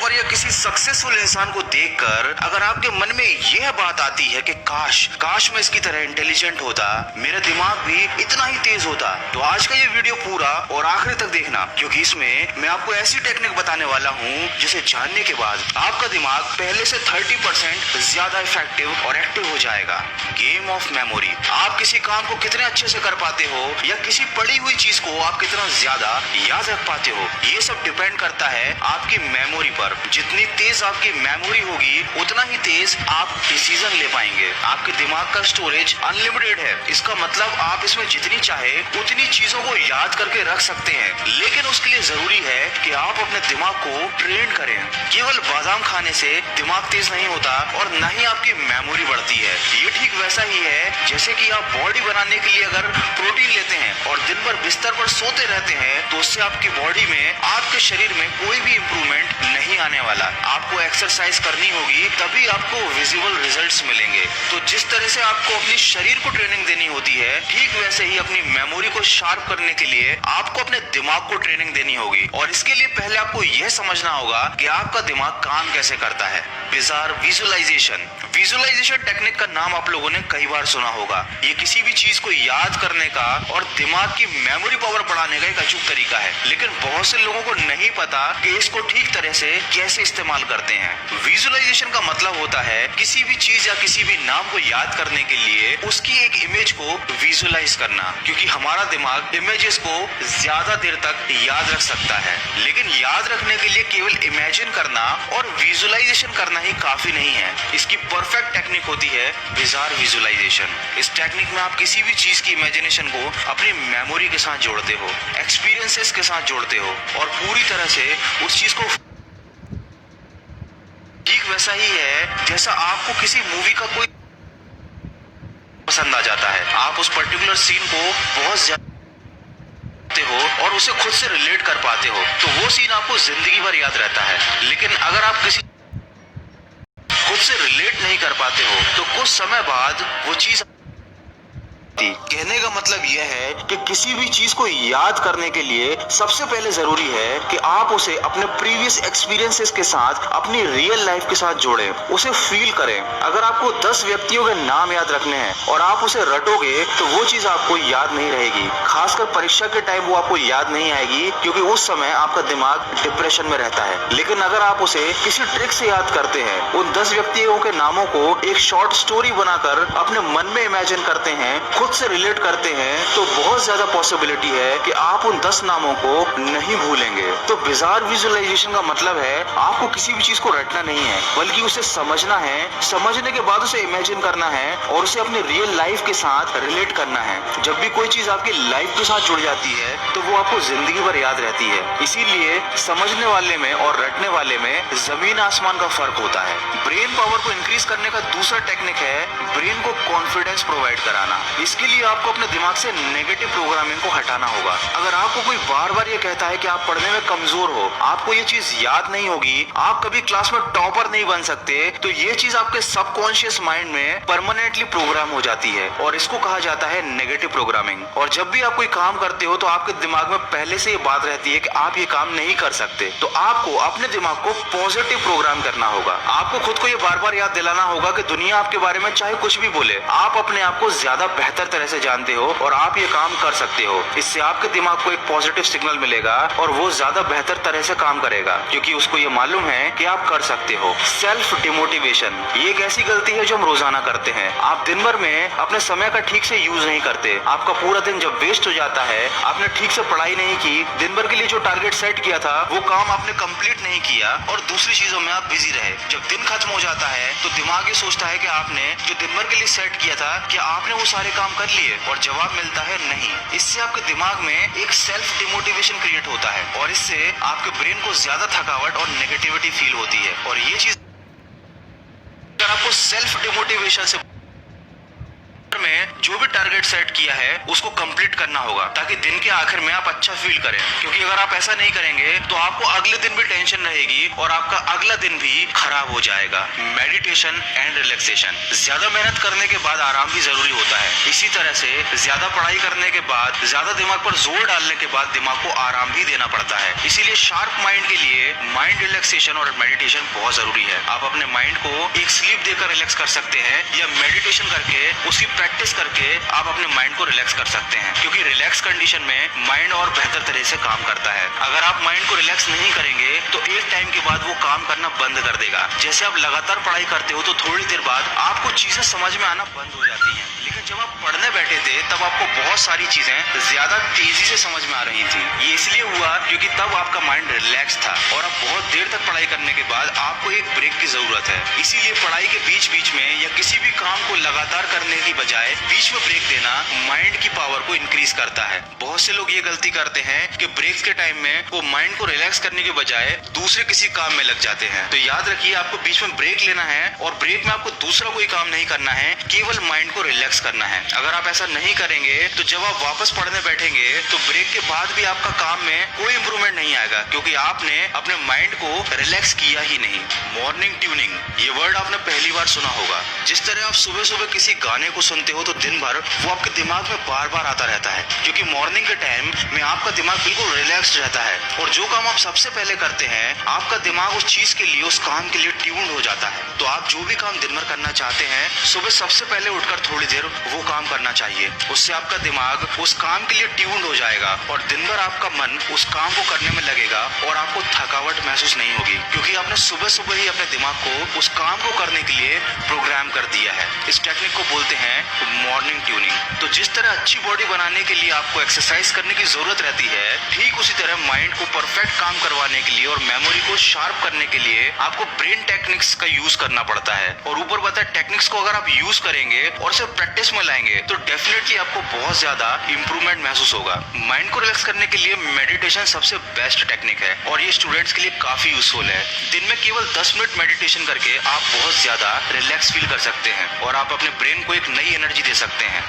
Topper या किसी successful इंसान को देखकर अगर आपके मन में यह बात आती है कि काश काश मैं इसकी तरह इंटेलिजेंट होता, मेरा दिमाग भी इतना ही तेज होता, तो आज का ये वीडियो पूरा और आखिरी तक देखना, क्योंकि इसमें मैं आपको ऐसी टेक्निक बताने वाला हूँ जिसे जानने के बाद आपका दिमाग पहले से 30% ज्यादा इफेक्टिव और एक्टिव हो जाएगा। Game of memory. आप किसी काम को कितने अच्छे से कर पाते हो या किसी पढ़ी हुई चीज को आप कितना ज्यादा याद रख पाते हो, ये सब डिपेंड करता है आपकी मेमोरी पर। जितनी तेज आपकी मेमोरी होगी उतना ही तेज आप डिसीजन ले पाएंगे। आपके दिमाग का स्टोरेज अनलिमिटेड है, इसका मतलब आप इसमें जितनी चाहे उतनी चीजों को याद करके रख सकते हैं, लेकिन उसके लिए जरूरी है कि आप अपने दिमाग को ट्रेन करें। केवल बादाम खाने से दिमाग तेज नहीं होता और न ही आपकी मेमोरी बढ़ती है। ये ठीक वैसा ही है जैसे कि आप बॉडी बनाने के लिए अगर प्रोटीन लेते हैं और दिन भर बिस्तर पर सोते रहते हैं तो उससे आपकी बॉडी में, आपके शरीर में कोई भी इम्प्रूवमेंट नहीं आने वाला। आपको एक्सरसाइज करनी होगी तभी आपको विजिबल रिजल्ट्स मिलेंगे। तो जिस तरह से आपको अपने शरीर को ट्रेनिंग देनी होती है, ठीक वैसे ही अपनी मेमोरी को शार्प करने के लिए आपको अपने दिमाग को ट्रेनिंग देनी होगी। और इसके लिए पहले आपको यह समझना होगा कि आपका दिमाग काम कैसे करता है। Bizarre visualisation. विजुअलाइजेशन टेक्निक का नाम आप लोगों ने कई बार सुना होगा। ये किसी भी चीज को याद करने का और दिमाग की मेमोरी पावर बढ़ाने का एक अचूक तरीका है, लेकिन बहुत से लोगों को नहीं पता कि इसको ठीक तरह से कैसे इस्तेमाल करते हैं। विजुअलाइजेशन का मतलब होता है किसी भी चीज या किसी भी नाम को याद करने के लिए उसकी एक इमेज को विजुअलाइज करना, क्योंकि हमारा दिमाग इमेजेस को ज्यादा देर तक याद रख सकता है। लेकिन याद रखने के लिए केवल इमेजिन करना और विजुअलाइजेशन करना ही काफी नहीं है। इसकी परफेक्ट टेक्निक होती है बिजार विजुअलाइजेशन। इस टेक्निक में आप किसी भी चीज की इमेजिनेशन को अपनी मेमोरी के साथ जोड़ते हो, एक्सपीरियंसेस के साथ जोड़ते हो और पूरी तरह से उस चीज को ठीक वैसा ही है जैसा आपको किसी मूवी का कोई पसंद आ जाता है। आप उस पर्टिकुलर सीन को बहुत ज्यादा हो और उसे खुद से रिलेट कर पाते हो, तो वो सीन आपको जिंदगी भर याद रहता है। लेकिन अगर आप किसी खुद से रिलेट नहीं कर पाते हो तो कुछ समय बाद वो चीज, कहने का मतलब यह है कि किसी भी चीज को याद करने के लिए सबसे पहले जरूरी है कि आप उसे अपने प्रीवियस एक्सपीरियंसेस के साथ, अपनी रियल लाइफ के साथ जोड़ें, उसे फील करें। अगर आपको 10 व्यक्तियों के नाम याद रखने हैं और आप उसे रटोगे तो वो चीज आपको याद नहीं रहेगी। खासकर परीक्षा के टाइम वो आपको याद नहीं आएगी, क्योंकि उस समय आपका दिमाग डिप्रेशन में रहता है। लेकिन अगर आप उसे किसी ट्रिक से याद करते हैं, उन 10 व्यक्तियों के नामों को एक शॉर्ट स्टोरी बनाकर अपने मन में इमेजिन करते हैं, खुद से रिलेट करते हैं, तो बहुत ज्यादा पॉसिबिलिटी है कि आप उन 10 नामों को नहीं भूलेंगे। तो बिजार विजुअलाइजेशन का मतलब है आपको किसी भी चीज को रटना नहीं है, बल्कि उसे समझना है, समझने के बाद उसे इमेजिन करना है और उसे अपनी रियल लाइफ के साथ रिलेट करना है। जब भी कोई चीज आपकी लाइफ के साथ जुड़ जाती है तो वो आपको जिंदगी भर याद रहती है। इसीलिए समझने वाले में और रटने वाले में जमीन आसमान का फर्क होता है। ब्रेन पावर को इंक्रीज करने का दूसरा टेक्निक है ब्रेन को कॉन्फिडेंस प्रोवाइड कराना। इसके लिए आपको अपने दिमाग से नेगेटिव प्रोग्रामिंग को हटाना होगा। अगर आपको कोई बार बार ये कहता है कि आप पढ़ने में कमजोर हो, आपको ये चीज याद नहीं होगी, आप कभी क्लास में टॉपर नहीं बन सकते, तो ये चीज आपके सबकॉन्शियस माइंड में परमानेंटली प्रोग्राम हो जाती है और इसको कहा जाता है नेगेटिव प्रोग्रामिंग। और जब भी आप कोई काम करते हो तो आपके दिमाग में पहले से ये बात रहती है कि आप ये काम नहीं कर सकते, तो आपको अपने दिमाग को पॉजिटिव प्रोग्राम करना होगा। आपको खुद को ये बार बार याद दिलाना होगा कि दुनिया आपके बारे में चाहे कुछ भी बोले, आप अपने आप को ज्यादा बेहतर तरह से जानते हो और आप ये काम कर सकते हो। इससे आपके दिमाग को एक पॉजिटिव सिग्नल मिलेगा और वो ज्यादा बेहतर तरह से काम करेगा, क्योंकि उसको ये मालूम है कि आप कर सकते हो। सेल्फ डिमोटिवेशन, ये एक ऐसी गलती है जो हम रोजाना करते हैं। आप दिन भर में अपने समय का ठीक से यूज नहीं करते, आपका पूरा दिन जब वेस्ट हो जाता है, आपने ठीक से पढ़ाई नहीं की, दिन भर के लिए जो टारगेट सेट किया था वो काम आपने कंप्लीट नहीं किया और दूसरी चीजों में आप बिजी रहे। जब दिन खत्म हो जाता है तो दिमाग ये सोचता है कि आपने जो दिन भर के लिए सेट किया था, क्या आपने वो सारे काम कर लिए? और जवाब मिलता है नहीं। इससे आपके दिमाग में एक सेल्फ डिमोटिवेशन क्रिएट होता है और इससे आपके ब्रेन को ज्यादा थकावट और नेगेटिविटी फील होती है। और ये चीज अगर आपको सेल्फ डिमोटिवेशन से में जो भी टारगेट सेट किया है उसको कंप्लीट करना होगा, ताकि दिन के आखिर में आप अच्छा फील करें। क्योंकि अगर आप ऐसा नहीं करेंगे तो आपको अगले दिन भी टेंशन रहेगी और आपका अगला दिन भी खराब हो जाएगा। Meditation and relaxation. ज्यादा मेहनत करने के बाद आराम भी जरूरी होता है। इसी तरह से ज्यादा पढ़ाई करने के बाद, ज्यादा दिमाग पर जोर डालने के बाद दिमाग को आराम भी देना पड़ता है। इसीलिए शार्प माइंड के लिए माइंड रिलैक्सेशन और मेडिटेशन बहुत जरूरी है। आप अपने माइंड को एक स्लीप देकर रिलैक्स कर सकते हैं, या मेडिटेशन करके उसकी प्रैक्टिस करके आप अपने माइंड को रिलैक्स कर सकते हैं। क्योंकि रिलैक्स कंडीशन में माइंड और बेहतर तरह से काम करता है। अगर आप माइंड को रिलैक्स नहीं करेंगे तो एक टाइम के बाद वो काम करना बंद कर देगा। जैसे आप लगातार पढ़ाई करते हो तो थोड़ी देर बाद आपको चीजें समझ में आना बंद हो जाती हैं। लेकिन जब आप पढ़ने बैठे थे तब आपको बहुत सारी चीजें ज्यादा तेजी से समझ में आ रही थी। ये इसलिए हुआ क्योंकि तब आपका माइंड रिलैक्स था और अब बहुत देर तक पढ़ाई करने के बाद आपको एक ब्रेक की जरूरत है। इसीलिए पढ़ाई के बीच बीच में या किसी भी काम को लगातार करने की बजाय बीच में ब्रेक देना माइंड की पावर को इंक्रीज करता है। बहुत से लोग ये गलती करते हैं कि ब्रेक के टाइम में वो माइंड को रिलैक्स करने के बजाय दूसरे किसी काम में लग जाते हैं। तो याद रखिए, आपको बीच में ब्रेक लेना है और ब्रेक में आपको दूसरा कोई काम नहीं करना है, केवल माइंड को रिलैक्स करना है। अगर आप ऐसा नहीं करेंगे तो जब आप वापस पढ़ने बैठेंगे तो ब्रेक के बाद भी आपका काम में कोई इंप्रूवमेंट नहीं आएगा, क्योंकि आपने अपने माइंड को रिलैक्स किया ही नहीं। मॉर्निंग ट्यूनिंग, ये वर्ड आपने पहली बार सुना होगा। जिस तरह आप सुबह सुबह किसी गाने को सुनते हो तो दिन भर वो आपके दिमाग में बार बार आता रहता है, क्योंकि मॉर्निंग के टाइम में आपका दिमाग बिल्कुल रिलैक्स्ड रहता है और जो काम आप सबसे पहले करते हैं आपका दिमाग उस चीज के लिए, उस काम के लिए ट्यून्ड हो जाता है। तो आप जो भी काम दिन भर करना चाहते हैं, सुबह सबसे पहले उठकर थोड़ी देर वो काम करना चाहिए। उससे आपका दिमाग उस काम के लिए ट्यून्ड हो जाएगा और दिन भर आपका मन उस काम को करने में लगेगा और आपको थकावट महसूस नहीं होगी, क्योंकि आपने सुबह सुबह ही अपने दिमाग को उस काम को करने के लिए प्रोग्राम कर दिया है। इस टेक्निक को बोलते हैं मॉर्निंग ट्यूनिंग। तो जिस तरह अच्छी बॉडी बनाने के लिए आपको एक्सरसाइज करने की जरूरत रहती है, ठीक उसी तरह माइंड को परफेक्ट काम करवाने के लिए और मेमोरी को शार्प करने के लिए आपको ब्रेन टेक्निक्स का यूज करना पड़ता है। और ऊपर बताए टेक्निक्स को अगर आप यूज करेंगे और सिर्फ प्रैक्टिस में लाएंगे तो डेफिनेटली आपको बहुत ज्यादा इंप्रूवमेंट महसूस होगा। माइंड को रिलैक्स करने के लिए मेडिटेशन सबसे बेस्ट टेक्निक है और ये स्टूडेंट्स के लिए काफी यूजफुल है। दिन में केवल 10 मिनट मेडिटेशन करके आप बहुत ज्यादा रिलैक्स फील कर सकते हैं और आप अपने ब्रेन को एक नई एनर्जी दे सकते हैं।